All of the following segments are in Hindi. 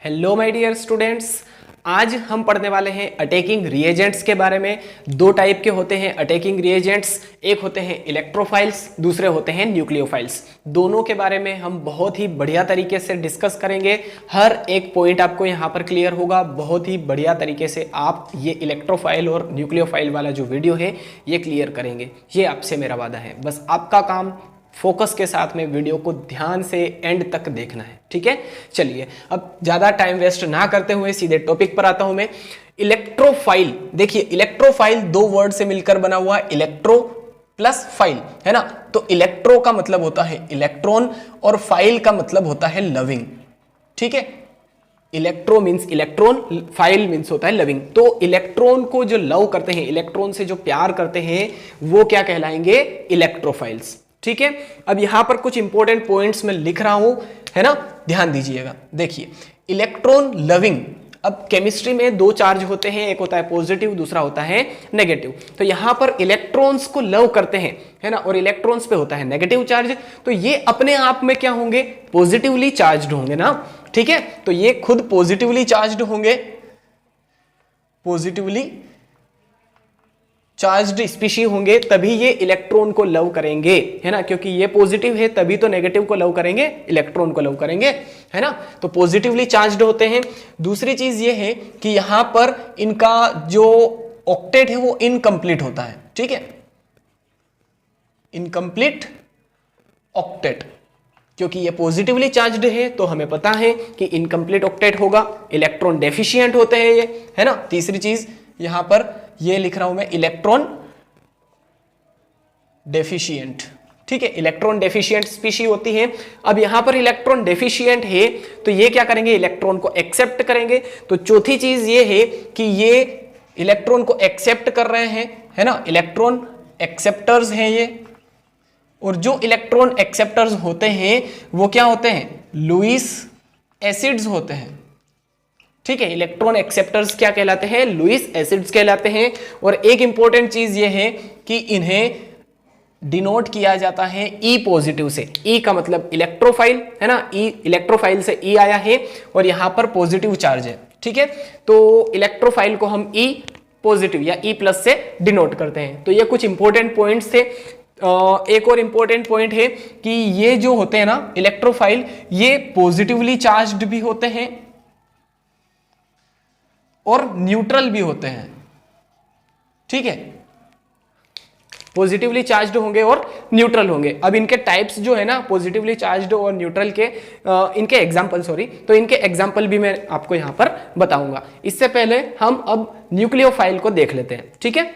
हेलो माय डियर स्टूडेंट्स, आज हम पढ़ने वाले हैं अटैकिंग रिएजेंट्स के बारे में। दो टाइप के होते हैं अटैकिंग रिएजेंट्स, एक होते हैं इलेक्ट्रोफाइल्स, दूसरे होते हैं न्यूक्लियोफाइल्स। दोनों के बारे में हम बहुत ही बढ़िया तरीके से डिस्कस करेंगे। हर एक पॉइंट आपको यहाँ पर क्लियर होगा। बहुत ही बढ़िया तरीके से आप ये इलेक्ट्रोफाइल और न्यूक्लियोफाइल वाला जो वीडियो है ये क्लियर करेंगे, ये आपसे मेरा वादा है। बस आपका काम फोकस के साथ में वीडियो को ध्यान से एंड तक देखना है, ठीक है। चलिए अब ज्यादा टाइम वेस्ट ना करते हुए सीधे टॉपिक पर आता हूं मैं। इलेक्ट्रोफाइल, देखिए इलेक्ट्रोफाइल दो वर्ड से मिलकर बना हुआ है, इलेक्ट्रो प्लस फाइल, है ना। तो इलेक्ट्रो का मतलब होता है इलेक्ट्रॉन और फाइल का मतलब होता है लविंग, ठीक है। Electro means electron, file means होता है लविंग। तो इलेक्ट्रॉन को जो लव करते हैं, इलेक्ट्रॉन से जो प्यार करते हैं, वो क्या कहलाएंगे? इलेक्ट्रोफाइल्स, ठीक है। अब यहां पर कुछ इंपॉर्टेंट पॉइंट्स मैं लिख रहा हूं, है ना, ध्यान दीजिएगा। देखिए इलेक्ट्रॉन लविंग, अब केमिस्ट्री में दो चार्ज होते हैं, एक होता है पॉजिटिव, दूसरा होता है नेगेटिव। तो यहां पर इलेक्ट्रॉन्स को लव करते हैं, है ना, और इलेक्ट्रॉन्स पे होता है नेगेटिव चार्ज। तो ये अपने आप में क्या होंगे? पॉजिटिवली चार्ज्ड होंगे ना, ठीक है। तो ये खुद पॉजिटिवली चार्ज्ड होंगे, पॉजिटिवली चार्ज्ड स्पीशी होंगे, तभी ये इलेक्ट्रॉन को लव करेंगे, है ना। क्योंकि ये पॉजिटिव है तभी तो नेगेटिव को लव करेंगे, इलेक्ट्रॉन को लव करेंगे, है ना। तो पॉजिटिवली चार्ज्ड होते हैं। दूसरी चीज ये है कि यहां पर इनका जो ऑक्टेट है वो इनकम्प्लीट होता है, ठीक है, इनकम्प्लीट ऑक्टेट। क्योंकि ये पॉजिटिवली चार्ज्ड है तो हमें पता है कि इनकम्प्लीट ऑक्टेट होगा, इलेक्ट्रॉन डेफिशिएंट होते हैं ये, है ना। तीसरी चीज यहां पर ये लिख रहा हूं मैं, इलेक्ट्रॉन डेफिशिएंट, ठीक है, इलेक्ट्रॉन डेफिशिएंट स्पीशी होती है। अब यहां पर इलेक्ट्रॉन डेफिशिएंट है तो ये क्या करेंगे? इलेक्ट्रॉन को एक्सेप्ट करेंगे। तो चौथी चीज ये है कि ये इलेक्ट्रॉन को एक्सेप्ट कर रहे हैं, है ना, इलेक्ट्रॉन एक्सेप्टर्स हैं ये। और जो इलेक्ट्रॉन एक्सेप्टर्स होते हैं वो क्या होते हैं? लुईस एसिड्स होते हैं, ठीक है। इलेक्ट्रॉन एक्सेप्टर्स क्या कहलाते हैं? लुईस एसिड्स कहलाते हैं। और एक इंपॉर्टेंट चीज ये है कि इन्हें डिनोट किया जाता है ई पॉजिटिव से। ई का मतलब इलेक्ट्रोफाइल, है ना, ई इलेक्ट्रोफाइल से ई आया है और यहां पर पॉजिटिव चार्ज है, ठीक है। तो इलेक्ट्रोफाइल को हम ई पॉजिटिव या ई प्लस से डिनोट करते हैं। तो ये कुछ इंपॉर्टेंट पॉइंट्स थे। एक और इंपॉर्टेंट पॉइंट है कि ये जो होते हैं ना इलेक्ट्रोफाइल, ये पॉजिटिवली चार्ज्ड भी होते हैं और न्यूट्रल भी होते हैं, ठीक है। पॉजिटिवली चार्ज्ड होंगे और न्यूट्रल होंगे। अब इनके टाइप्स जो है ना, पॉजिटिवली चार्ज्ड और न्यूट्रल के, इनके एग्जांपल, तो इनके एग्जांपल भी मैं आपको यहां पर बताऊंगा। इससे पहले हम अब न्यूक्लियोफाइल को देख लेते हैं, ठीक है।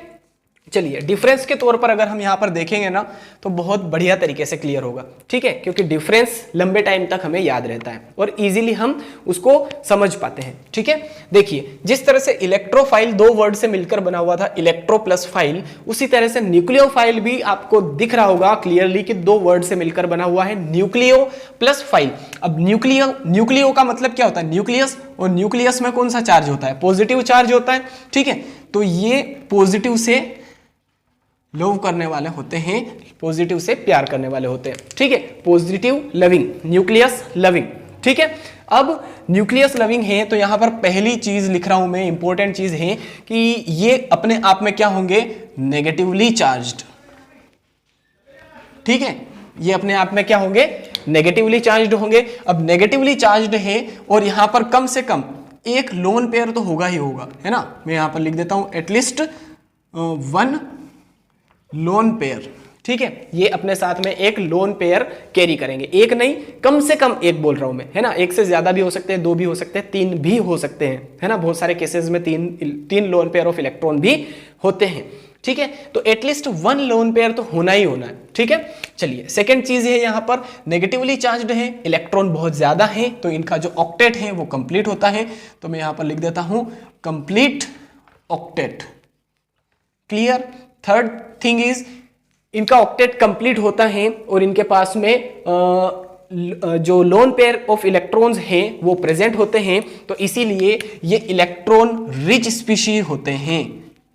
चलिए डिफरेंस के तौर पर अगर हम यहां पर देखेंगे ना तो बहुत बढ़िया तरीके से क्लियर होगा, ठीक है, क्योंकि डिफरेंस लंबे टाइम तक हमें याद रहता है और इजीली हम उसको समझ पाते हैं, ठीक है। देखिए जिस तरह से इलेक्ट्रोफाइल दो वर्ड से मिलकर बना हुआ था, इलेक्ट्रो प्लस फाइल, उसी तरह से न्यूक्लियोफाइल भी आपको दिख रहा होगा क्लियरली कि दो वर्ड से मिलकर बना हुआ है, न्यूक्लियो प्लस फाइल। अब न्यूक्लियो का मतलब क्या होता है? न्यूक्लियस, और न्यूक्लियस में कौन सा चार्ज होता है? पॉजिटिव चार्ज होता है, ठीक है। तो ये पॉजिटिव से लव करने वाले होते हैं, पॉजिटिव से प्यार करने वाले होते हैं, ठीक है। पॉजिटिव लविंग, न्यूक्लियस लविंग, ठीक है। अब न्यूक्लियस लविंग है तो यहां पर पहली चीज लिख रहा हूं मैं, इंपॉर्टेंट चीज है कि ये अपने आप में क्या होंगे? नेगेटिवली चार्ज्ड, ठीक है। ये अपने आप में क्या होंगे? नेगेटिवली चार्ज्ड होंगे। अब नेगेटिवली चार्ज्ड है और यहां पर कम से कम एक लोन पेयर तो होगा ही होगा, है ना। मैं यहां पर लिख देता हूं एटलीस्ट वन लोन पेयर, ठीक है। ये अपने साथ में एक लोन पेयर कैरी करेंगे, एक नहीं कम से कम एक बोल रहा हूं मैं, है ना। एक से ज्यादा भी हो सकते हैं, दो भी हो सकते हैं, तीन भी हो सकते हैं, है ना। बहुत सारे केसेस में तीन लोन पेयर ऑफ इलेक्ट्रॉन भी होते हैं, ठीक है। तो एटलीस्ट वन लोन पेयर तो होना ही होना है, ठीक है। चलिए सेकंड चीज है, यहां पर नेगेटिवली चार्ज्ड है, इलेक्ट्रॉन बहुत ज्यादा है तो इनका जो ऑक्टेट है वो कंप्लीट होता है। तो मैं यहां पर लिख देता हूं complete octet, clear. Third thing is इनका ऑक्टेट कंप्लीट होता है और इनके पास में जो लोन पेयर ऑफ इलेक्ट्रॉन्स हैं वो प्रेजेंट होते हैं, तो इसीलिए ये इलेक्ट्रॉन रिच स्पीशी होते हैं,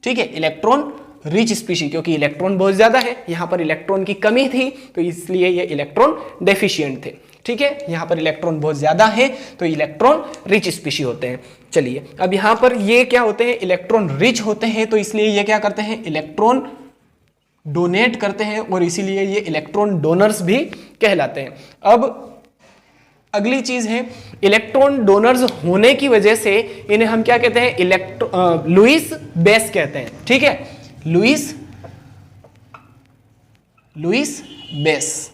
ठीक है। इलेक्ट्रॉन रिच स्पीशी, क्योंकि इलेक्ट्रॉन बहुत ज्यादा है, यहां पर इलेक्ट्रॉन की कमी थी तो इसलिए ये इलेक्ट्रॉन डेफिशिएंट थे, ठीक है, यहाँ पर इलेक्ट्रॉन बहुत ज्यादा है तो इलेक्ट्रॉन रिच स्पीशी होते हैं। चलिए अब यहाँ पर ये क्या होते हैं, इलेक्ट्रॉन रिच होते हैं, तो इसलिए ये क्या करते हैं, इलेक्ट्रॉन डोनेट करते हैं और इसीलिए ये इलेक्ट्रॉन डोनर्स भी कहलाते हैं। अब अगली चीज है, इलेक्ट्रॉन डोनर्स होने की वजह से इन्हें हम क्या कहते हैं, लुईस बेस कहते हैं। ठीक है, लुईस बेस।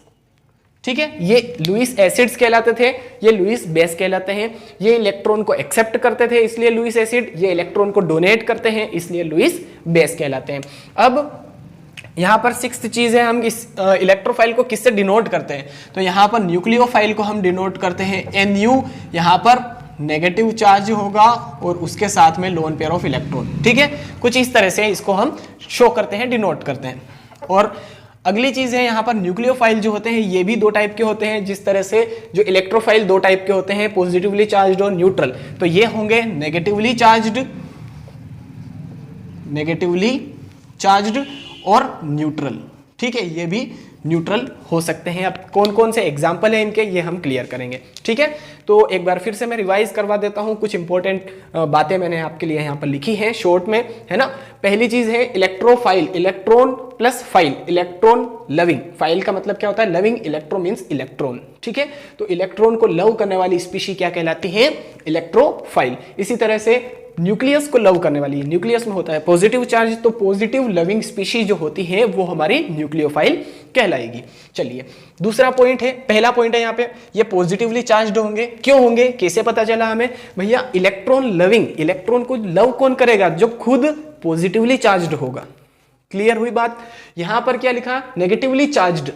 ठीक है, ये लुईस एसिड्स कहलाते थे, ये लुईस बेस कहलाते हैं। ये इलेक्ट्रॉन को एक्सेप्ट करते थे इसलिए लुईस एसिड, ये इलेक्ट्रॉन को डोनेट करते हैं इसलिए लुईस बेस कहलाते हैं। अब यहां पर सिक्स्थ चीज है, हम इस इलेक्ट्रोफाइल को किससे डिनोट करते हैं, तो यहां पर न्यूक्लियोफाइल को हम डिनोट करते हैं NU। यहां पर नेगेटिव चार्ज होगा और उसके साथ में लोन पेयर ऑफ इलेक्ट्रॉन। ठीक है, कुछ इस तरह से इसको हम शो करते हैं, डिनोट करते हैं। और अगली चीज है, यहाँ पर न्यूक्लियोफाइल जो होते हैं ये भी दो टाइप के होते हैं, जिस तरह से जो इलेक्ट्रोफाइल दो टाइप के होते हैं, पॉजिटिवली चार्ज्ड और न्यूट्रल। तो ये होंगे नेगेटिवली चार्ज्ड और न्यूट्रल। ठीक है, ये भी न्यूट्रल हो सकते हैं। अब कौन कौन से एग्जाम्पल हैं इनके, ये हम क्लियर करेंगे। ठीक है, तो एक बार फिर से मैं रिवाइज करवा देता हूं, कुछ इंपॉर्टेंट बातें मैंने आपके लिए यहाँ पर लिखी हैं शॉर्ट में, है ना। पहली चीज है electrophile, electron plus file, electron loving. File का मतलब क्या होता है, लविंग, इलेक्ट्रो मीन्स इलेक्ट्रॉन। ठीक है, तो इलेक्ट्रॉन को लव करने वाली स्पीशी क्या कहलाती है, इलेक्ट्रोफाइल। इसी तरह से न्यूक्लियस को लव करने वाली, न्यूक्लियस में होता है पॉजिटिव चार्ज, तो पॉजिटिव लविंग स्पीशीज जो होती है वो हमारी न्यूक्लियोफाइल कहलाएगी। चलिए दूसरा पॉइंट है, पहला पॉइंट है यहाँ पे, ये पॉजिटिवली चार्ज्ड होंगे। क्यों होंगे, कैसे पता चला हमें, भैया इलेक्ट्रॉन लविंग, इलेक्ट्रॉन को लव कौन करेगा, जो खुद पॉजिटिवली चार्ज्ड होगा। क्लियर हुई बात। यहां पर क्या लिखा, नेगेटिवली चार्ज्ड,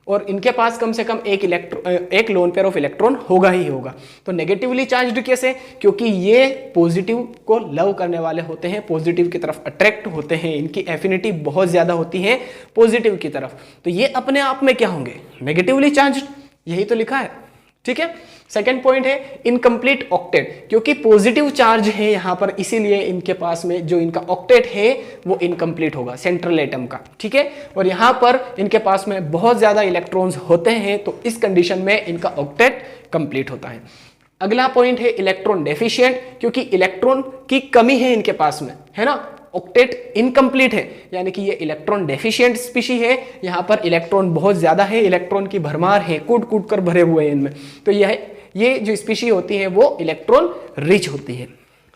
और इनके पास कम से कम एक लोन पेयर ऑफ इलेक्ट्रॉन होगा ही होगा। तो नेगेटिवली चार्ज्ड कैसे, क्योंकि ये पॉजिटिव को लव करने वाले होते हैं, पॉजिटिव की तरफ अट्रैक्ट होते हैं, इनकी एफिनिटी बहुत ज्यादा होती है पॉजिटिव की तरफ, तो ये अपने आप में क्या होंगे, नेगेटिवली चार्ज्ड, यही तो लिखा है। ठीक है, सेकेंड पॉइंट है इनकम्प्लीट ऑक्टेट, क्योंकि पॉजिटिव चार्ज है यहां पर, इसीलिए इनके पास में जो इनका ऑक्टेट है वो इनकम्प्लीट होगा, सेंट्रल एटम का। ठीक है, और यहां पर इनके पास में बहुत ज्यादा इलेक्ट्रॉन्स होते हैं, तो इस कंडीशन में इनका ऑक्टेट कंप्लीट होता है। अगला पॉइंट है इलेक्ट्रॉन डेफिशिएंट, क्योंकि इलेक्ट्रॉन की कमी है इनके पास में, है ना, ऑक्टेट इनकम्प्लीट है, यानी कि ये इलेक्ट्रॉन डेफिशिएंट स्पीशी है। यहां पर इलेक्ट्रॉन बहुत ज्यादा है, इलेक्ट्रॉन की भरमार है, कूट कूट कर भरे हुए हैं इनमें, तो ये जो स्पीशी होती है वो इलेक्ट्रॉन रिच होती है।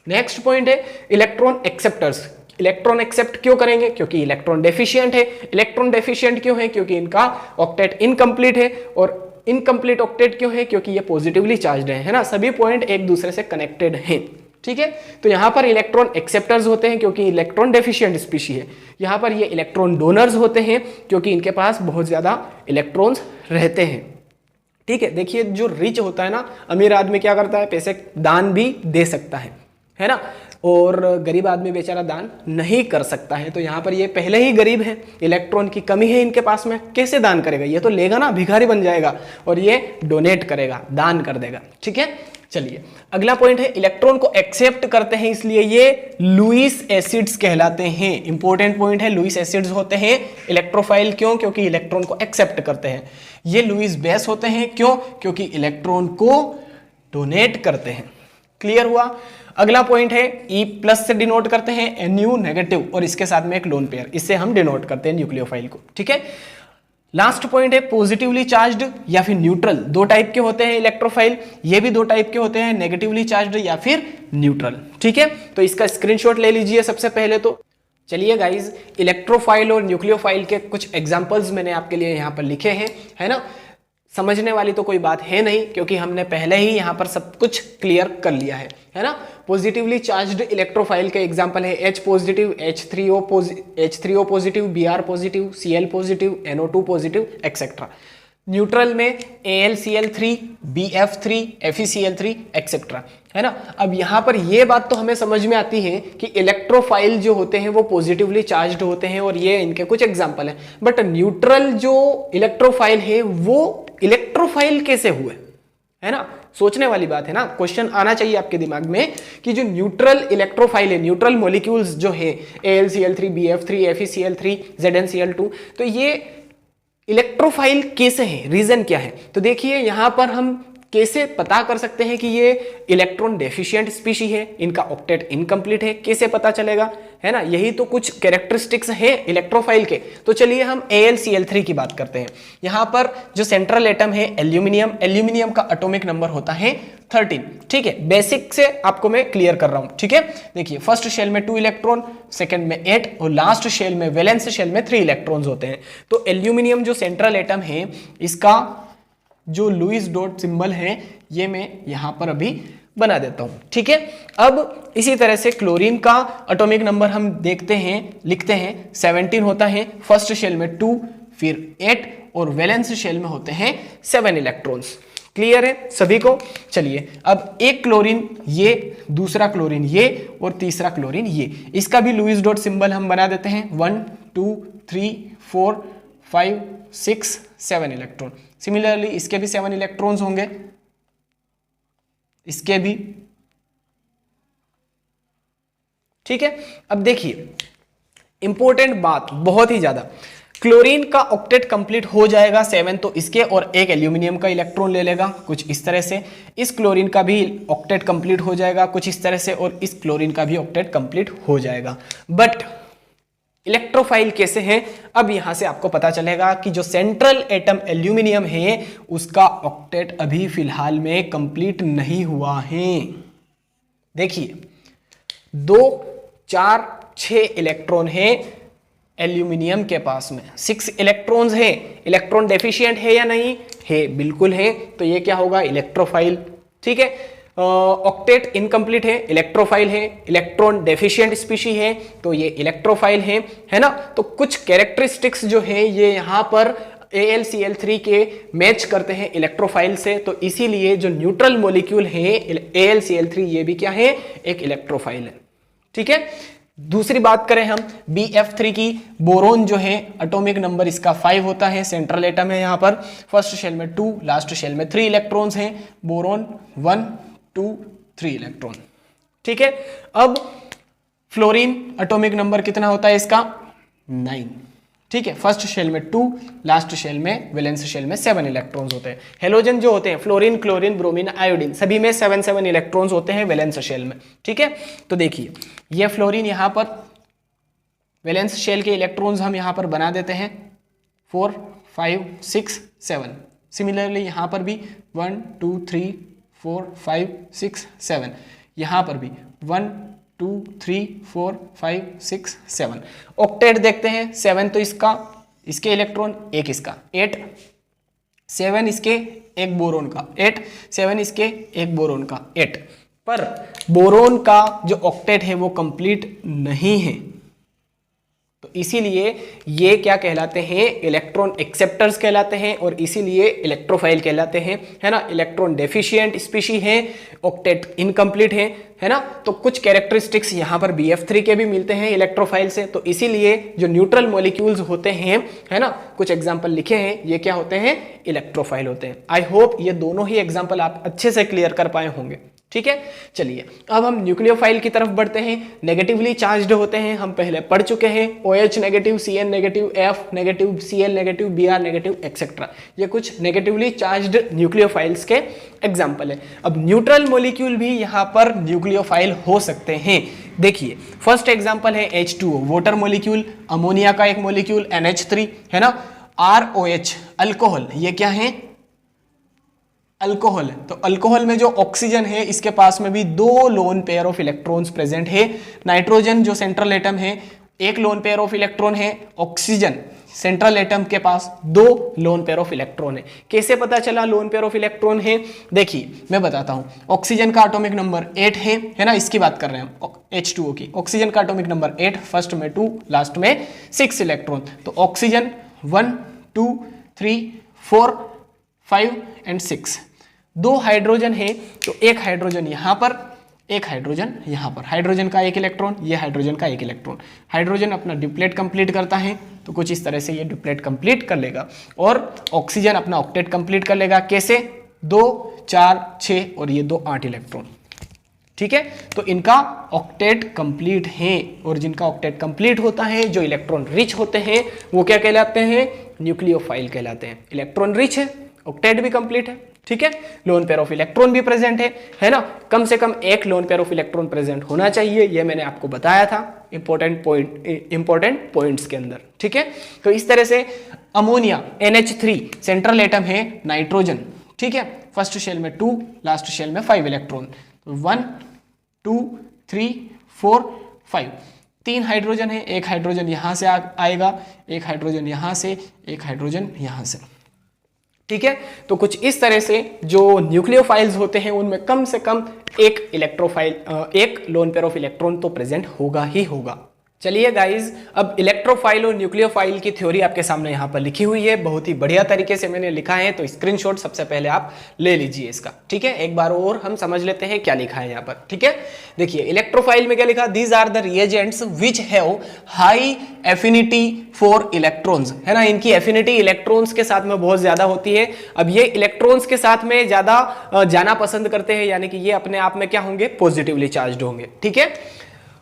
नेक्स्ट पॉइंट है इलेक्ट्रॉन एक्सेप्टर्स। इलेक्ट्रॉन एक्सेप्ट क्यों करेंगे, क्योंकि इलेक्ट्रॉन डेफिशिएंट है। इलेक्ट्रॉन डेफिशिएंट क्यों है, क्योंकि इनका ऑक्टेट इनकम्प्लीट है। और इनकम्प्लीट ऑक्टेट क्यों है, क्योंकि ये पॉजिटिवली चार्ज्ड है ना, सभी पॉइंट एक दूसरे से कनेक्टेड हैं। ठीक है, तो यहां पर इलेक्ट्रॉन एक्सेप्टर्स होते हैं क्योंकि इलेक्ट्रॉन डेफिशिएंट स्पीशी है। यहां पर ये इलेक्ट्रॉन डोनर्स होते हैं क्योंकि इनके पास बहुत ज्यादा इलेक्ट्रॉन्स रहते हैं। ठीक है, देखिए जो रिच होता है ना, अमीर आदमी क्या करता है, पैसे दान भी दे सकता है ना, और गरीब आदमी बेचारा दान नहीं कर सकता है। तो यहाँ पर ये पहले ही गरीब है, इलेक्ट्रॉन की कमी है इनके पास में, कैसे दान करेगा, ये तो लेगा ना, भिखारी बन जाएगा, और ये डोनेट करेगा, दान कर देगा। ठीक है, चलिए अगला पॉइंट है इलेक्ट्रॉन को एक्सेप्ट करते हैं, इसलिए ये लुईस एसिड्स कहलाते हैं। इंपॉर्टेंट पॉइंट है, लुईस एसिड्स होते हैं इलेक्ट्रोफाइल, क्यों, क्योंकि इलेक्ट्रॉन को एक्सेप्ट करते हैं। ये लुईस बेस होते हैं, क्यों, क्योंकि इलेक्ट्रॉन को डोनेट करते हैं। क्लियर हुआ। अगला पॉइंट है E+ से डिनोट करते हैं, Nu नेगेटिव, और इसके साथ में एक लोन पेयर, इससे हम डिनोट करते हैं न्यूक्लियोफाइल को। ठीक है, लास्ट पॉइंट है पॉजिटिवली चार्ज्ड या फिर न्यूट्रल। दो टाइप के होते हैं इलेक्ट्रोफाइल, ये भी दो टाइप के होते हैं, नेगेटिवली चार्ज्ड या फिर न्यूट्रल। ठीक है, तो इसका स्क्रीनशॉट ले लीजिए सबसे पहले। तो चलिए गाइज, इलेक्ट्रोफाइल और न्यूक्लियोफाइल के कुछ एग्जांपल्स मैंने आपके लिए यहाँ पर लिखे हैं, है ना। समझने वाली तो कोई बात है नहीं, क्योंकि हमने पहले ही यहाँ पर सब कुछ क्लियर कर लिया है ना। पॉजिटिवली चार्ज्ड इलेक्ट्रोफाइल के एग्जांपल है H positive, H3O positive, Br positive, Cl positive, NO2 positive etcetera. Neutral में AlCl3, Bf3, FeCl3 एक्सेट्रा, है ना। अब यहाँ पर ये बात तो हमें समझ में आती है कि इलेक्ट्रोफाइल जो होते हैं वो पॉजिटिवली चार्ज्ड होते हैं, और ये इनके कुछ एग्जांपल हैं। बट न्यूट्रल जो इलेक्ट्रोफाइल है वो इलेक्ट्रोफाइल कैसे हुए, है ना, सोचने वाली बात है ना। क्वेश्चन आना चाहिए आपके दिमाग में कि जो न्यूट्रल इलेक्ट्रोफाइल है, न्यूट्रल मॉलिक्यूल्स जो है AlCl3, Bf3, FeCl3, ZnCl2, तो ये इलेक्ट्रोफाइल कैसे हैं, रीजन क्या है? तो देखिए यहां पर हम कैसे पता कर सकते हैं कि ये इलेक्ट्रॉन डेफिशिएंट स्पीशी है, इनका ऑक्टेट इनकम्प्लीट है, कैसे पता चलेगा, है ना? यही तो कुछ कैरेक्टरिस्टिक्स है इलेक्ट्रोफाइल के। तो चलिए हम AlCl3 की बात करते हैं। यहां पर जो सेंट्रल एटम है एल्यूमिनियम, एल्यूमिनियम का एटॉमिक नंबर होता है 13। ठीक है, बेसिक से आपको मैं क्लियर कर रहा हूं। ठीक है, देखिए फर्स्ट शेल में 2 इलेक्ट्रॉन, सेकंड में 8 और लास्ट शेल में वैलेंस शेल में 3 इलेक्ट्रॉन्स होते हैं। तो एल्यूमिनियम जो सेंट्रल एटम है, इसका जो लुईस डॉट सिंबल है ये मैं यहां पर अभी बना देता हूं। ठीक है, अब इसी तरह से क्लोरीन का एटॉमिक नंबर हम देखते हैं, लिखते हैं 17 होता है, फर्स्ट शेल में 2, फिर 8 और वैलेंस शेल में होते हैं 7 इलेक्ट्रॉन्स। क्लियर है सभी को? चलिए अब एक क्लोरीन ये, दूसरा क्लोरीन ये और तीसरा क्लोरीन ये, इसका भी लुईस डॉट सिंबल हम बना देते हैं। 1 2 3 4 5 6 7 इलेक्ट्रॉन। सिमिलरली इसके भी 7 इलेक्ट्रॉन्स होंगे, इसके भी। ठीक है, अब देखिए इंपॉर्टेंट बात बहुत ही ज्यादा, क्लोरीन का ऑक्टेट कंप्लीट हो जाएगा 7, तो इसके और एक एल्यूमिनियम का इलेक्ट्रॉन ले लेगा कुछ इस तरह से, इस क्लोरीन का भी ऑक्टेट कंप्लीट हो जाएगा कुछ इस तरह से, और इस क्लोरीन का भी ऑक्टेट कंप्लीट हो जाएगा। बट इलेक्ट्रोफाइल कैसे हैं, अब यहां से आपको पता चलेगा कि जो सेंट्रल एटम एल्यूमिनियम है उसका ऑक्टेट अभी फिलहाल में कंप्लीट नहीं हुआ है। देखिए 2 4 6 इलेक्ट्रॉन है एल्यूमिनियम के पास में, 6 इलेक्ट्रॉन्स है। इलेक्ट्रॉन डेफिशिएंट है या नहीं है? बिल्कुल है। तो ये क्या होगा? इलेक्ट्रोफाइल। ठीक है, ऑक्टेट इनकम्प्लीट है, इलेक्ट्रोफाइल है। इलेक्ट्रॉन डेफिशिएंट स्पीशी है तो ये इलेक्ट्रोफाइल है ना? तो कुछ कैरेक्टरिस्टिक्स जो है ये यहां पर AlCl3 के मैच करते हैं इलेक्ट्रोफाइल से, तो इसीलिए जो न्यूट्रल मॉलिक्यूल है AlCl3 ये भी क्या है? एक इलेक्ट्रोफाइल है। ठीक है, दूसरी बात करें हम BF3 की, बोरोन जो है एटॉमिक नंबर इसका 5 होता है, सेंट्रल एटम है यहाँ पर, फर्स्ट शेल में 2, लास्ट शेल में 3 इलेक्ट्रॉन्स हैं। Boron 1 2 3 electron. ठीक है, अब फ्लोरीन एटॉमिक नंबर कितना होता है इसका? 9। ठीक है, फर्स्ट शेल में 2, लास्ट शेल में वैलेंस शेल में 7 इलेक्ट्रॉन्स होते हैं। हेलोजन जो होते हैं फ्लोरीन, क्लोरीन, ब्रोमीन, आयोडीन, सभी में 7 इलेक्ट्रॉन्स होते हैं वैलेंस शेल में। ठीक है, तो देखिए ये फ्लोरीन यहां पर वैलेंस शेल के इलेक्ट्रॉन्स हम यहां पर बना देते हैं 4 5 6 7। सिमिलरली यहां पर भी 1 2 3 4 5 6 7, यहां पर भी 1 2 3 4 5 6 7। ऑक्टेट देखते हैं, 7 तो इसका, इसके इलेक्ट्रॉन, एक इसका 8, 7 इसके, एक बोरोन का 8, 7 इसके, एक बोरोन का 8। पर बोरोन का जो ऑक्टेट है वो कंप्लीट नहीं है, तो इसीलिए ये क्या कहलाते हैं? इलेक्ट्रॉन एक्सेप्टर्स कहलाते हैं और इसीलिए इलेक्ट्रोफाइल कहलाते हैं, है ना? इलेक्ट्रॉन डेफिशिएंट स्पीशी है, ऑक्टेट इनकम्प्लीट है ना? तो कुछ कैरेक्टरिस्टिक्स यहाँ पर BF3 के भी मिलते हैं इलेक्ट्रोफाइल से, तो इसीलिए जो न्यूट्रल मॉलिक्यूल्स होते हैं, है ना, कुछ एग्जाम्पल लिखे हैं, ये क्या होते हैं? इलेक्ट्रोफाइल होते हैं। आई होप ये दोनों ही एग्जाम्पल आप अच्छे से क्लियर कर पाए होंगे। ठीक है, चलिए अब हम न्यूक्लियोफाइल की तरफ बढ़ते हैं। नेगेटिवली चार्ज्ड होते हैं, हम पहले पढ़ चुके हैं, OH negative, Cn negative, F negative, Cl negative, Br negative etcetera. ये कुछ नेगेटिवली चार्ज्ड न्यूक्लियोफाइल्स के एग्जाम्पल है। अब न्यूट्रल मॉलिक्यूल भी यहाँ पर न्यूक्लियोफाइल हो सकते हैं। देखिए फर्स्ट एग्जाम्पल है H2O, वाटर मॉलिक्यूल, अमोनिया का एक मॉलिक्यूल NH3, है ना? ROH अल्कोहल, ये क्या है? अल्कोहल है। तो अल्कोहल में जो ऑक्सीजन है इसके पास में भी 2 lone pair of electrons present है। नाइट्रोजन जो सेंट्रल एटम है, 1 लोन पेयर ऑफ इलेक्ट्रॉन है। ऑक्सीजन सेंट्रल एटम के पास 2 लोन पेयर ऑफ इलेक्ट्रॉन है। कैसे पता चला लोन पेयर ऑफ इलेक्ट्रॉन है? देखिए मैं बताता हूं। ऑक्सीजन का एटॉमिक नंबर 8 है ना? इसकी बात कर रहे हैं हम H2O की। ऑक्सीजन का एटॉमिक नंबर 8, फर्स्ट में 2, लास्ट में 6 इलेक्ट्रॉन। तो ऑक्सीजन 1 2 3 4 5 एंड 6। 2 हाइड्रोजन है तो एक हाइड्रोजन यहां पर, एक हाइड्रोजन यहां पर। हाइड्रोजन का एक इलेक्ट्रॉन, ये हाइड्रोजन का एक इलेक्ट्रॉन। हाइड्रोजन अपना डिप्लेट कंप्लीट करता है तो कुछ इस तरह से ये डिप्लेट कंप्लीट कर लेगा, और ऑक्सीजन अपना ऑक्टेट कंप्लीट कर लेगा। कैसे? 2 4 6 और ये 2 8 इलेक्ट्रॉन। ठीक है, तो इनका ऑक्टेट कंप्लीट है, और जिनका ऑक्टेट कंप्लीट होता है, जो इलेक्ट्रॉन रिच होते हैं, वो क्या कहलाते हैं? न्यूक्लियोफाइल कहलाते हैं। इलेक्ट्रॉन रिच है, ऑक्टेट भी कंप्लीट है, ठीक है, लोन पेयर ऑफ इलेक्ट्रॉन भी प्रेजेंट है ना, कम से कम एक lone pair of electron present होना चाहिए, ये मैंने आपको बताया था इंपॉर्टेंट पॉइंट्स के अंदर, ठीक है। तो इस तरह से अमोनिया NH3 सेंट्रल एटम है नाइट्रोजन, ठीक है, फर्स्ट शेल में 2, लास्ट शेल में 5 इलेक्ट्रॉन, तो 1 2 3 4 5, 3 हाइड्रोजन है, एक हाइड्रोजन यहां से आएगा, एक हाइड्रोजन यहां से, एक हाइड्रोजन यहां से, ठीक है। तो कुछ इस तरह से जो न्यूक्लियोफाइल्स होते हैं उनमें कम से कम एक एक लोन पेयर ऑफ इलेक्ट्रॉन तो प्रेजेंट होगा ही होगा। चलिए गाइज, अब इलेक्ट्रोफाइल और न्यूक्लियोफाइल की थ्योरी आपके सामने यहाँ पर लिखी हुई है, बहुत ही बढ़िया तरीके से मैंने लिखा है, तो स्क्रीनशॉट सबसे पहले आप ले लीजिए इसका, ठीक है। एक बार और हम समझ लेते हैं क्या लिखा है यहाँ पर, ठीक है। देखिए इलेक्ट्रोफाइल में क्या लिखा, these are the reagents which have high affinity for electrons, है ना, इनकी एफिनिटी इलेक्ट्रॉन्स के साथ में बहुत ज्यादा होती है। अब ये इलेक्ट्रॉन्स के साथ में ज्यादा जाना पसंद करते हैं, यानी कि ये अपने आप में क्या होंगे, पॉजिटिवली चार्ज्ड होंगे, ठीक है।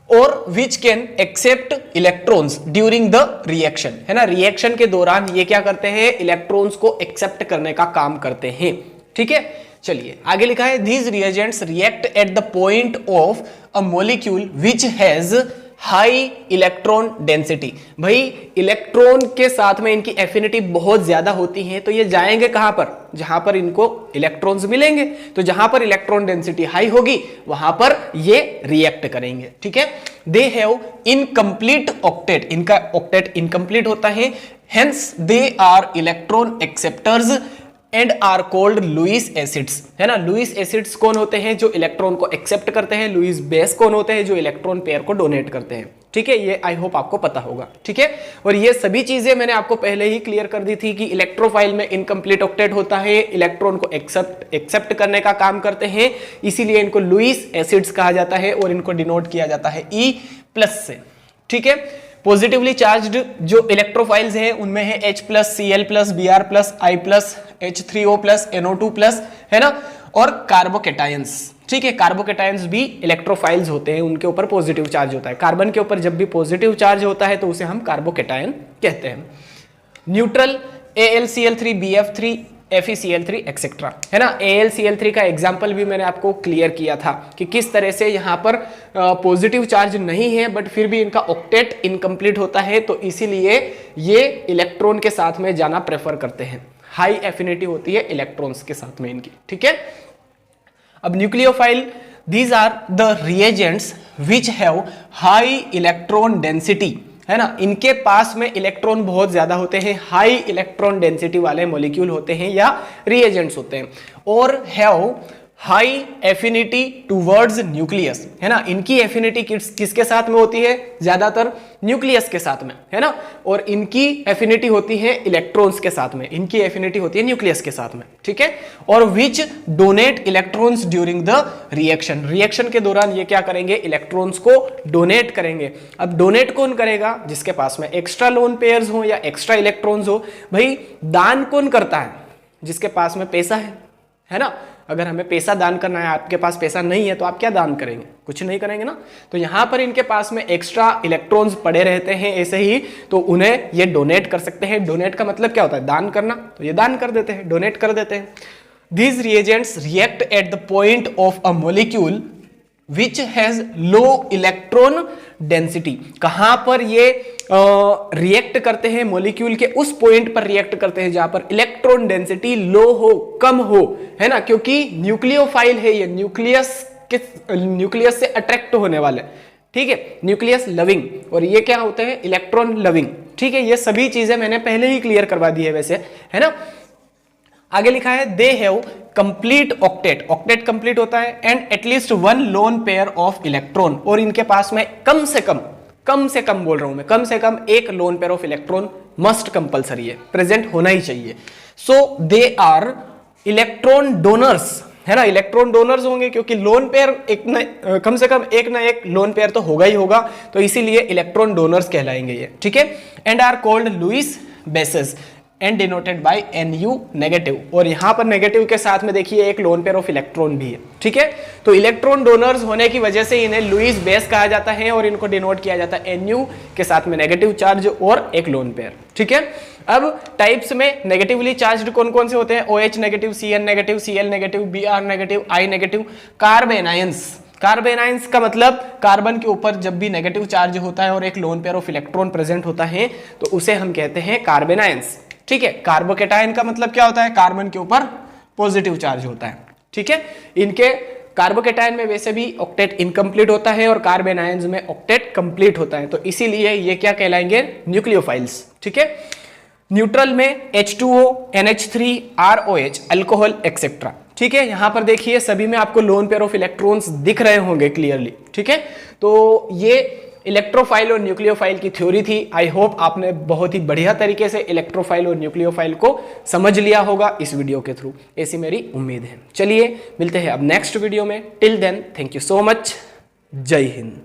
और which can accept electrons during the reaction, है ना, रिएक्शन के दौरान ये क्या करते हैं, इलेक्ट्रॉन्स को एक्सेप्ट करने का काम करते हैं, ठीक है। चलिए आगे लिखा है, these reagents react at the point of a molecule which has high electron density. भाई इलेक्ट्रॉन के साथ में इनकी एफिनिटी बहुत ज्यादा होती है, तो ये जाएंगे कहां पर, जहां पर इनको इलेक्ट्रॉन्स मिलेंगे, तो जहां पर इलेक्ट्रॉन डेंसिटी हाई होगी वहां पर ये रिएक्ट करेंगे, ठीक है। दे हैव इनकम्प्लीट ऑक्टेट, इनका ऑक्टेट इनकम्प्लीट होता है, hence they are electron acceptors and are called Lewis acids, है ना। लुईस एसिड्स कौन होते हैं, जो इलेक्ट्रॉन को एक्सेप्ट करते हैं, लुईस बेस कौन होते हैं, जो इलेक्ट्रॉन पेयर को डोनेट करते हैं, ठीक है। ये आई होप आपको पता होगा, ठीक है। और ये सभी चीजें मैंने आपको पहले ही क्लियर कर दी थी कि इलेक्ट्रोफाइल में इनकम्प्लीट ऑक्टेट होता है, इलेक्ट्रॉन को एक्सेप्ट करने का काम करते हैं, इसीलिए इनको लुईस एसिड्स कहा जाता है और इनको डिनोट किया जाता है E+ से, ठीक है। पॉजिटिवली चार्ज्ड जो इलेक्ट्रोफाइल्स हैं उनमें है H+, Cl+, Br+, I+, H3O+, NO2+, है ना, और कार्बोकेटायंस, ठीक है। कार्बोकेटायंस भी इलेक्ट्रोफाइल्स होते हैं, उनके ऊपर पॉजिटिव चार्ज होता है। कार्बन के ऊपर जब भी पॉजिटिव चार्ज होता है तो उसे हम कार्बोकेटायन कहते हैं। Neutral AlCl3, BF3, FeCl3 etcetera, है ना। AlCl3 का एग्जाम्पल भी मैंने आपको क्लियर किया था कि किस तरह से यहाँ पर पॉजिटिव चार्ज नहीं है बट फिर भी इनका ऑक्टेट इनकम्प्लीट होता है, तो इसीलिए ये इलेक्ट्रॉन के साथ में जाना प्रेफर करते हैं, हाई एफिनिटी होती है इलेक्ट्रॉन्स के साथ में इनकी, ठीक है। अब nucleophile, these are the reagents which have high electron density, है ना, इनके पास में इलेक्ट्रॉन बहुत ज्यादा होते हैं, हाई इलेक्ट्रॉन डेंसिटी वाले मॉलिक्यूल होते हैं या रिएजेंट्स होते हैं, और have high affinity towards nucleus, है ना। इनकी एफिनिटी किसके साथ में होती है, ज्यादातर न्यूक्लियस के साथ में, है ना, और इनकी एफिनिटी होती है इलेक्ट्रॉन्स के साथ में, इनकी एफिनिटी होती है न्यूक्लियस के साथ में, ठीक है। और which donate electrons during the reaction, reaction के दौरान ये क्या करेंगे, इलेक्ट्रॉन्स को डोनेट करेंगे। अब डोनेट कौन करेगा, जिसके पास में एक्स्ट्रा लोन पेयर्स हो या एक्स्ट्रा इलेक्ट्रॉन्स हो। भाई दान कौन करता है, जिसके पास में पैसा है ना। अगर हमें पैसा दान करना है, आपके पास पैसा नहीं है तो आप क्या दान करेंगे, कुछ नहीं करेंगे ना। तो यहां पर इनके पास में एक्स्ट्रा इलेक्ट्रॉन्स पड़े रहते हैं ऐसे ही, तो उन्हें ये डोनेट कर सकते हैं। डोनेट का मतलब क्या होता है, दान करना, तो ये दान कर देते हैं, डोनेट कर देते हैं। These reagents react at the point of a molecule which has low electron density। कहां पर ये रिएक्ट करते हैं, मॉलिक्यूल के उस पॉइंट पर रिएक्ट करते हैं जहां पर इलेक्ट्रॉन डेंसिटी लो हो, कम हो, है ना, क्योंकि न्यूक्लियोफाइल है ये, न्यूक्लियस से अट्रैक्ट होने वाले, ठीक है, न्यूक्लियस लविंग, और ये क्या होते हैं, इलेक्ट्रॉन लविंग, ठीक है। ये सभी चीजें मैंने पहले ही क्लियर करवा दी है वैसे, है ना। आगे लिखा है, they have complete octet, octet complete होता है, and at least 1 lone pair of electron, और इनके पास में कम से कम बोल रहा हूं मैं, कम से कम एक lone pair of electron must compulsory है, प्रेजेंट होना ही चाहिए। सो दे आर इलेक्ट्रॉन डोनर्स, है ना, इलेक्ट्रॉन डोनर्स होंगे क्योंकि लोन पेयर कम से कम एक ना एक लोन पेयर तो होगा ही होगा, तो इसीलिए इलेक्ट्रॉन डोनर्स कहलाएंगे ये, ठीक है। And are called Lewis bases, and denoted by Nu negative. और यहाँ पर नेगेटिव के साथ में देखिए एक लोन पेयर ऑफ इलेक्ट्रॉन भी है, ठीक है। तो इलेक्ट्रॉन डोनर्स होने की वजह से इन्हें लुईस बेस कहा जाता है और इनको डिनोट किया जाता है Nu के साथ में नेगेटिव चार्ज और एक लोन पेयर, ठीक है। अब टाइप्स में नेगेटिवली चार्ज्ड कौन कौन से होते हैं? OH negative, Cn negative, Cl negative, Br negative, I negative. Carbon ions, carbon ions का मतलब कार्बन के ऊपर जब भी नेगेटिव चार्ज होता है और एक lone pair of electron present होता है तो उसे हम कहते हैं कार्बन आयंस, ठीक है। कार्बोकेटायन का मतलब क्या होता है? कार्बन के ऊपर पॉजिटिव चार्ज होता है, ठीक है। इनके कार्बोकेटायन में वैसे भी ऑक्टेट इनकम्प्लीट होता है और कार्बन आयंस में ऑक्टेट कंप्लीट होता है, तो इसीलिए ये क्या कहलाएंगे? न्यूक्लियोफाइल्स, ठीक है। न्यूट्रल में H2O, NH3, ROH, alcohol etcetera, ठीक है। यहां पर देखिए सभी में आपको लोन पेयर ऑफ इलेक्ट्रॉन्स दिख रहे होंगे क्लियरली, ठीक है। तो ये इलेक्ट्रोफाइल और न्यूक्लियोफाइल की थ्योरी थी। आई होप आपने बहुत ही बढ़िया तरीके से इलेक्ट्रोफाइल और न्यूक्लियोफाइल को समझ लिया होगा इस वीडियो के थ्रू, ऐसी मेरी उम्मीद है। चलिए मिलते हैं अब नेक्स्ट वीडियो में। Till then thank you so much. जय हिंद।